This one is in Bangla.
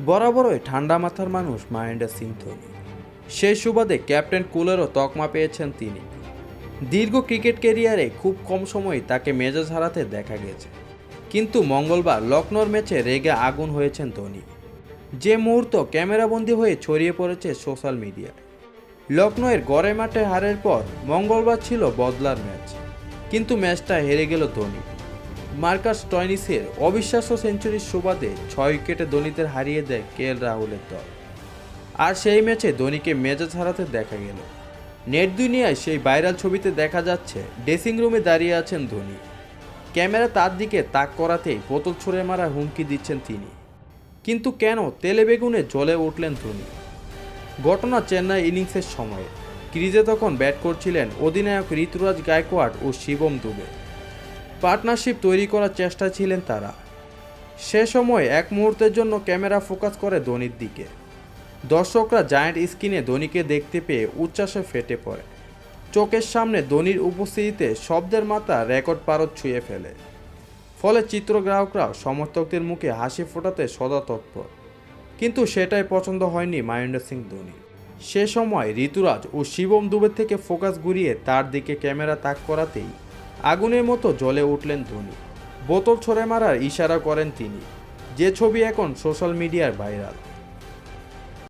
বরাবরই ঠান্ডা মাথার মানুষ মহেন্দ্র সিং ধোনি। সেই সুবাদে ক্যাপ্টেন কুলেরও তকমা পেয়েছেন তিনি। দীর্ঘ ক্রিকেট ক্যারিয়ারে খুব কম সময়ে তাকে মেজাজ হারাতে দেখা গেছে, কিন্তু মঙ্গলবার লখনৌর ম্যাচে রেগে আগুন হয়েছেন ধোনি। যে মুহূর্ত ক্যামেরাবন্দি হয়ে ছড়িয়ে পড়েছে সোশ্যাল মিডিয়ায়। লখনৌয়ের গড়ে মাঠে হারের পর মঙ্গলবার ছিল বদলার ম্যাচ, কিন্তু ম্যাচটা হেরে গেল ধোনি। মার্কাস স্টোয়নিসের অবিশ্বাস্য সেঞ্চুরির সুবাদে 6 উইকেটে ধোনিদের হারিয়ে দেয় কেএল রাহুলের দল। আর সেই ম্যাচে ধোনিকে মেজাজ হারাতে দেখা গেল। নেট দুনিয়ায় সেই ভাইরাল ছবিতে দেখা যাচ্ছে ড্রেসিং রুমে দাঁড়িয়ে আছেন ধোনি। ক্যামেরা তার দিকে তাক করাতেই বোতল ছুঁড়ে মারার হুমকি দিচ্ছেন তিনি। কিন্তু কেন তেলে বেগুনে জ্বলে উঠলেন ধোনি? ঘটনা চেন্নাই ইনিংসের সময়ে। ক্রিজে তখন ব্যাট করছিলেন অধিনায়ক ঋতুরাজ গায়কোয়াড় ও শিবম দুবে। পার্টনারশিপ তৈরি করার চেষ্টা ছিলেন তারা। সে সময় এক মুহূর্তের জন্য ক্যামেরা ফোকাস করে ধোনির দিকে। দর্শকরা জায়ান্ট স্ক্রিনে ধোনিকে দেখতে পেয়ে উচ্ছ্বাসে ফেটে পড়ে। চোখের সামনে ধোনির উপস্থিতিতে শব্দের মাত্রা রেকর্ড পারদ ছুঁয়ে ফেলে। ফলে চিত্রগ্রাহকরাও সমর্থকদের মুখে হাসি ফোটাতে সদা তৎপর। কিন্তু সেটাই পছন্দ হয়নি মহেন্দ্র সিং ধোনি। সে সময় ঋতুরাজ ও শিবম দুবে থেকে ফোকাস ঘুরিয়ে তার দিকে ক্যামেরা তাক করাতেই আগুনের মতো জ্বলে উঠলেন ধোনি। বোতল ছড়ে মারার ইশারা করেন তিনি, যে ছবি এখন সোশ্যাল মিডিয়ার ভাইরাল।